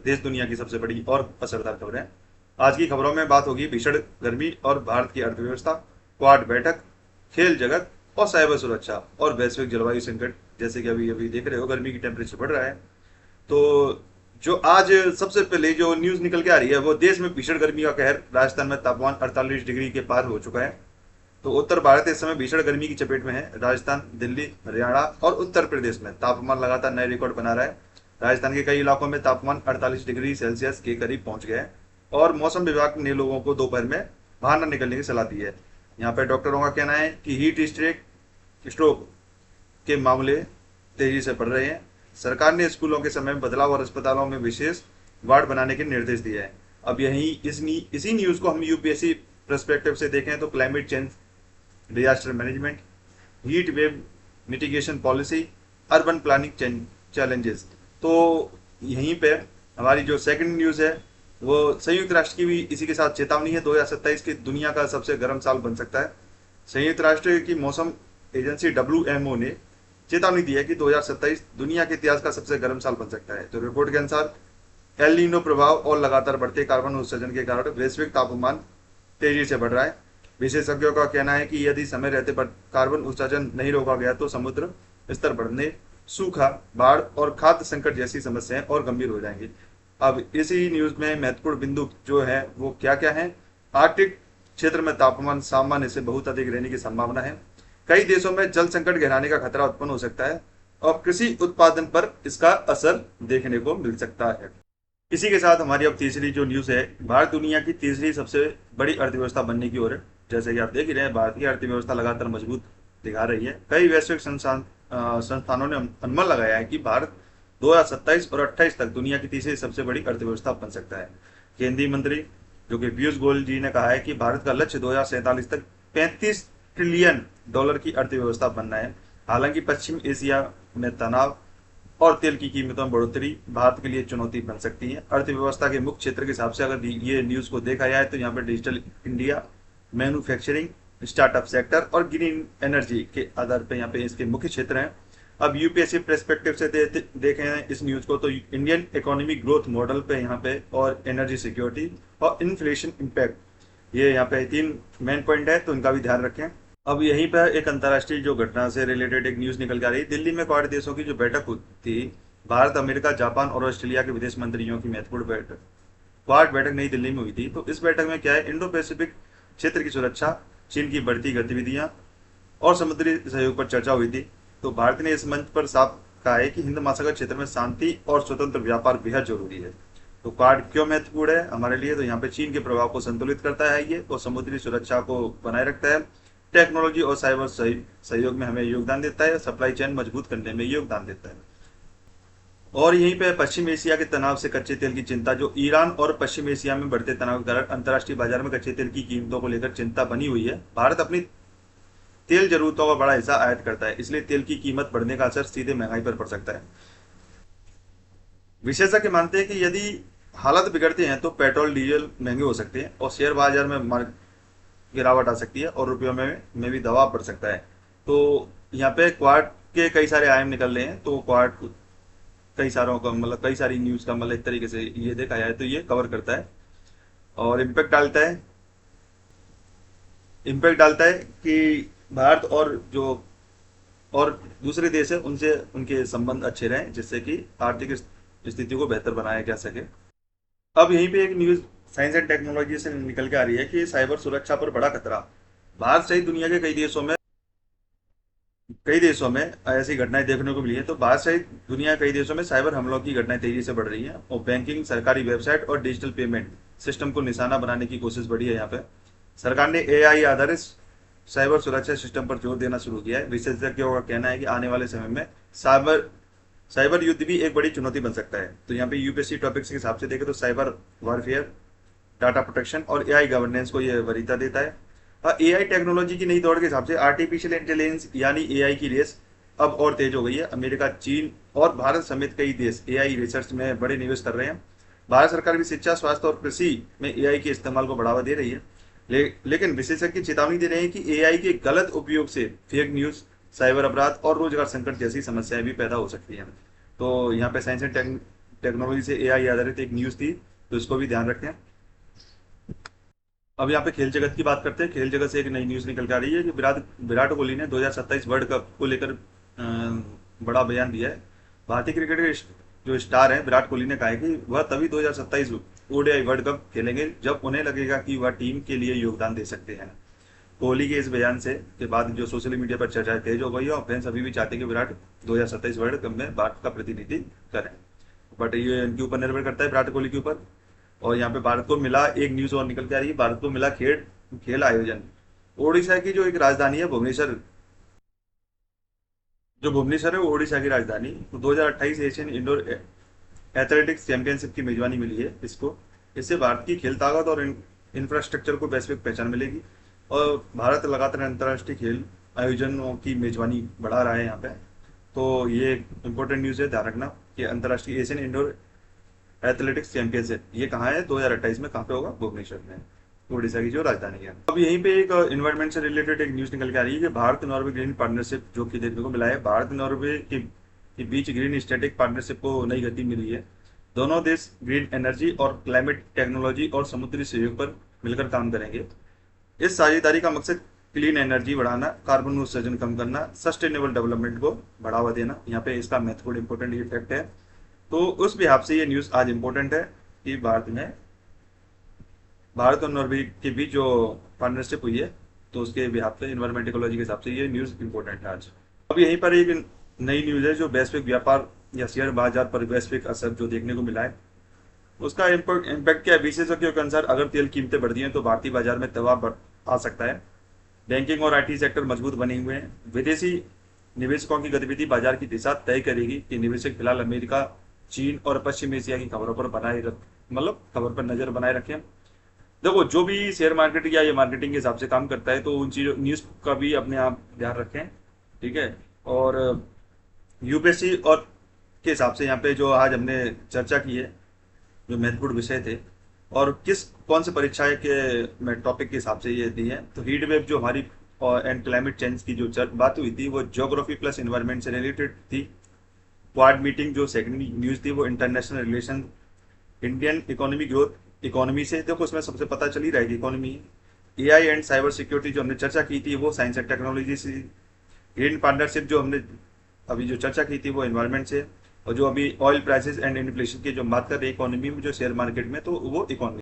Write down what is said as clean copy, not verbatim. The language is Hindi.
देश दुनिया की सबसे बड़ी और असरदार खबरें। आज की खबरों में बात होगी भीषण गर्मी और भारत की अर्थव्यवस्था, क्वाड बैठक, खेल जगत और साइबर सुरक्षा और वैश्विक जलवायु संकट। जैसे कि अभी अभी देख रहे हो गर्मी की टेम्परेचर बढ़ रहा है। तो जो आज सबसे पहले जो न्यूज निकल के आ रही है वो देश में भीषण गर्मी का कहर, राजस्थान में तापमान 48 डिग्री के पार हो चुका है। तो उत्तर भारत इस समय भीषण गर्मी की चपेट में है। राजस्थान, दिल्ली, हरियाणा और उत्तर प्रदेश में तापमान लगातार नए रिकॉर्ड बना रहा है। राजस्थान के कई इलाकों में तापमान 48 डिग्री सेल्सियस के करीब पहुंच गया है और मौसम विभाग ने लोगों को दोपहर में बाहर न निकलने की सलाह दी है। यहाँ पे डॉक्टरों का कहना है कि हीट स्ट्रोक के मामले तेजी से बढ़ रहे हैं। सरकार ने स्कूलों के समय में बदलाव और अस्पतालों में विशेष वार्ड बनाने के निर्देश दिए हैं। अब यही इसी न्यूज को हम यूपीएससी पर्सपेक्टिव से देखें तो climate change, disaster management, heat wave mitigation policy, urban planning challenges. तो यहीं पे हमारी जो सेकंड न्यूज है वो संयुक्त राष्ट्र की भी इसी के साथ चेतावनी है। 2027 की दुनिया का सबसे गर्म साल बन सकता है। संयुक्त राष्ट्र की मौसम एजेंसी WMO ने चेतावनी दी है कि 2027 दुनिया के इतिहास का सबसे गर्म साल बन सकता है। तो रिपोर्ट के अनुसार एल नीनो प्रभाव और लगातार बढ़ते कार्बन उत्सर्जन के कारण वैश्विक तापमान तेजी से बढ़ रहा है। विशेषज्ञों का कहना है कि यदि समय रहते पर कार्बन उत्सर्जन नहीं रोका गया तो समुद्र स्तर बढ़ने, सूखा, बाढ़ और खाद्य संकट जैसी समस्याएं और गंभीर हो जाएंगी। अब इसी न्यूज में महत्वपूर्ण बिंदु जो है वो क्या क्या है। आर्कटिक क्षेत्र में तापमान सामान्य से बहुत अधिक रहने की संभावना है। कई देशों में जल संकट गहराने का खतरा उत्पन्न हो सकता है और कृषि उत्पादन पर इसका असर देखने को मिल सकता है। इसी के साथ हमारी अब तीसरी जो न्यूज है, भारत दुनिया की तीसरी सबसे बड़ी अर्थव्यवस्था बनने की ओर है। जैसे कि आप देख ही रहे हैं भारत की अर्थव्यवस्था लगातार मजबूत दिखा रही है। कई वैश्विक संस्थानों ने अनुमान लगाया है कि भारत 2027 और 28 तक दुनिया की तीसरी सबसे बड़ी अर्थव्यवस्था बन सकता है। केंद्रीय मंत्री जो कि पीयूष गोयल जी ने कहा है कि भारत का लक्ष्य 2047 तक 35 ट्रिलियन डॉलर की अर्थव्यवस्था बनना है। हालांकि पश्चिम एशिया में तनाव और तेल की कीमतों में बढ़ोतरी भारत के लिए चुनौती बन सकती है। अर्थव्यवस्था के मुख्य क्षेत्र के हिसाब से अगर ये न्यूज को देखा जाए तो यहाँ पर digital India, manufacturing, startup sector और ग्रीन एनर्जी के आधार पर यहाँ पे इसके मुख्य क्षेत्र हैं। अब यूपीएससी पर्सपेक्टिव से देखें इस न्यूज को तो इंडियन इकोनॉमी ग्रोथ मॉडल पे यहाँ पे और एनर्जी सिक्योरिटी और इन्फ्लेशन इम्पैक्ट, ये यहाँ पे 3 मेन पॉइंट है तो इनका भी ध्यान रखें। अब यहीं पर एक अंतर्राष्ट्रीय जो घटना से रिलेटेड एक न्यूज निकल के आ रही है। दिल्ली में क्वाड देशों की जो बैठक हुई थी, भारत, अमेरिका, जापान और ऑस्ट्रेलिया के विदेश मंत्रियों की महत्वपूर्ण बैठक, क्वाड बैठक नई दिल्ली में हुई थी। तो इस बैठक में क्या है, इंडो पैसिफिक क्षेत्र की सुरक्षा, चीन की बढ़ती गतिविधियां और समुद्री सहयोग पर चर्चा हुई थी। तो भारत ने इस मंच पर साफ कहा है कि हिंद महासागर क्षेत्र में शांति और स्वतंत्र व्यापार बेहद जरूरी है। तो क्वाड क्यों महत्वपूर्ण है हमारे लिए, तो यहाँ पे चीन के प्रभाव को संतुलित करता है ये, और समुद्री सुरक्षा को बनाए रखता है, टेक्नोलॉजी और साइबर सहयोग में हमें योगदान देता है, सप्लाई चेन मजबूत करने में योगदान देता है। और यहीं पे पश्चिम एशिया के तनाव से कच्चे तेल की चिंता, जो ईरान और पश्चिम एशिया में बढ़ते तनाव के कारण अंतर्राष्ट्रीय बाजार में कच्चे तेल की कीमतों को लेकर चिंता बनी हुई है। भारत अपनी तेल जरूरतों का बड़ा हिस्सा आयात करता है, इसलिए तेल की कीमत बढ़ने का असर सीधे महंगाई पर पड़ सकता है। विशेषज्ञ मानते हैं कि यदि हालत बिगड़ते हैं तो पेट्रोल डीजल महंगे हो सकते हैं और शेयर बाजार में गिरावट आ सकती है और रुपयों में भी दबाव पड़ सकता है। तो यहाँ पे क्वाड के कई सारे आयाम निकल रहे हैं। तो क्वाड कई सारों का मतलब कई सारी न्यूज का मतलब एक तरीके से ये देखा जाए तो ये कवर करता है और इम्पैक्ट डालता है कि भारत और जो और दूसरे देश है उनसे उनके संबंध अच्छे रहें, जिससे कि आर्थिक स्थिति को बेहतर बनाया जा सके। अब यहीं पे एक न्यूज साइंस एंड टेक्नोलॉजी से निकल के आ रही है कि साइबर सुरक्षा पर बड़ा खतरा। भारत सहित दुनिया के कई देशों में ऐसी घटनाएं देखने को मिली है। तो भारत सहित दुनिया के कई देशों में साइबर हमलों की घटनाएं तेजी से बढ़ रही हैं और बैंकिंग, सरकारी वेबसाइट और डिजिटल पेमेंट सिस्टम को निशाना बनाने की कोशिश बढ़ी है। यहाँ पे सरकार ने AI आधारित साइबर सुरक्षा सिस्टम पर जोर देना शुरू किया है। विशेषज्ञों का कहना है कि आने वाले समय में साइबर युद्ध भी एक बड़ी चुनौती बन सकता है। तो यहाँ पे यूपीएससी टॉपिक्स के हिसाब से देखें तो साइबर वॉरफेयर, डाटा प्रोटेक्शन और AI गवर्नेंस को यह वरीयता देता है। AI टेक्नोलॉजी की नई दौड़ के हिसाब से आर्टिफिशियल इंटेलिजेंस यानी AI की रेस अब और तेज हो गई है। अमेरिका, चीन और भारत समेत कई देश AI रिसर्च में बड़े निवेश कर रहे हैं। भारत सरकार भी शिक्षा, स्वास्थ्य और कृषि में AI के इस्तेमाल को बढ़ावा दे रही है। लेकिन विशेषज्ञ चेतावनी दे रहे हैं कि AI के गलत उपयोग से फेक न्यूज, साइबर अपराध और रोजगार संकट जैसी समस्याएं भी पैदा हो सकती हैं। तो यहाँ पे साइंस एंड टेक्नोलॉजी से एआई आधारित एक न्यूज़ थी, तो इसको भी ध्यान रखें। अब यहाँ पे खेल जगत की बात करते हैं। खेल जगत से एक नई न्यूज़ निकल के आ रही है कि विराट विराट कोहली ने 2027 वर्ल्ड कप को लेकर बड़ा बयान दिया है। भारतीय क्रिकेट के जो स्टार हैं विराट कोहली ने कहा है कि वह तभी 2027 ओडीआई वर्ल्ड कप खेलेंगे जब उन्हें लगेगा कि वह टीम के लिए योगदान दे सकते हैं। कोहली के इस बयान से के बाद जो सोशल मीडिया पर चर्चा तेज हो गई है और फैंस अभी भी चाहते हैं कि विराट 2027 वर्ल्ड कप में भारत का प्रतिनिधित्व करें, बट ये इनके ऊपर निर्भर करता है, विराट कोहली के ऊपर। और यहाँ पे भारत को मिला एक न्यूज और निकल के आ रही है, भारत को मिला खेल आयोजन। ओडिशा की जो एक राजधानी है भुवनेश्वर, जो भुवनेश्वर है वो ओडिशा की राजधानी, तो 2028 एशियन इंडोर एथलेटिक्स चैंपियनशिप की मेजबानी मिली है इसको। इससे भारत की खेल ताकत और इंफ्रास्ट्रक्चर को वैश्विक पहचान मिलेगी और भारत लगातार अंतर्राष्ट्रीय खेल आयोजनों की मेजबानी बढ़ा रहा है यहाँ पे। तो ये इंपॉर्टेंट न्यूज़ है, ध्यान रखना कि अंतर्राष्ट्रीय एशियन इंडोर एथलेटिक्स चैंपियनशिप ये कहाँ है 2028 में, कहाँ पे होगा, भुवनेश्वर में, उड़ीसा की जो राजधानी है। अब यहीं पे एक इन्वायरमेंट से रिलेटेड एक न्यूज़ निकल के आ रही है कि भारत नॉर्वे ग्रीन पार्टनरशिप जो कि देखने को मिला है। भारत नॉर्वे के बीच ग्रीन स्टैटिक पार्टनरशिप को नई गति मिली है। दोनों देश ग्रीन एनर्जी और क्लाइमेट टेक्नोलॉजी और समुद्री सहयोग पर मिलकर काम करेंगे। इस साझेदारी का मकसद क्लीन एनर्जी बढ़ाना, कार्बन उत्सर्जन कम करना, सस्टेनेबल डेवलपमेंट को बढ़ावा देना। यहाँ पे इसका महत्वपूर्ण इंपॉर्टेंट इफेक्ट है। तो उस हिसाब से ये न्यूज़ आज इंपॉर्टेंट है कि भारत और नॉर्वे के बीच जो पार्टनरशिप हुई है तो उसके बिहाफ पे इन्वायरमेंट इकोलॉजी के हिसाब से ये न्यूज़ इंपॉर्टेंट है आज। अब यहीं पर एक नई न्यूज़ है जो वैश्विक व्यापार या शेयर बाजार पर वैश्विक असर जो देखने को मिला है उसका इम्पैक्ट क्या है। विशेषज्ञों के अनुसार अगर तेल कीमतें बढ़ती हैं तो भारतीय बाजार में दबाव आ सकता है। बैंकिंग और आईटी सेक्टर मजबूत बने हुए हैं। विदेशी निवेशकों की गतिविधि बाजार की दिशा तय करेगी कि निवेशक फिलहाल अमेरिका, चीन और पश्चिम एशिया की खबरों पर खबर पर नजर बनाए रखें। देखो जो भी शेयर मार्केट या ये मार्केटिंग के हिसाब से काम करता है तो उन चीजों न्यूज़ का भी अपने आप ध्यान रखें, ठीक है। और यूपीएससी और के हिसाब से यहाँ पे जो आज हमने चर्चा की है जो महत्वपूर्ण विषय थे और कौन से परीक्षाएं के टॉपिक के हिसाब से ये दी है, तो हीट वेव जो हमारी और एंड क्लाइमेट चेंज की जो बात हुई थी वो ज्योग्राफी प्लस इन्वायरमेंट से रिलेटेड थी। क्वाड मीटिंग जो सेकंड न्यूज़ थी वो international relation, Indian economy growth economy से, देखो उसमें सबसे पता चल ही रहेगी economy. AI and cyber security जो हमने चर्चा की थी वो साइंस एंड टेक्नोलॉजी से। ग्रीन पार्टनरशिप जो हमने अभी जो चर्चा की थी वो एनवायरमेंट से। और जो अभी ऑयल प्राइसेस एंड इन्फ्लेशन की जो बात कर रही है इकोनॉमी में जो शेयर मार्केट में, तो वो इकोनॉमी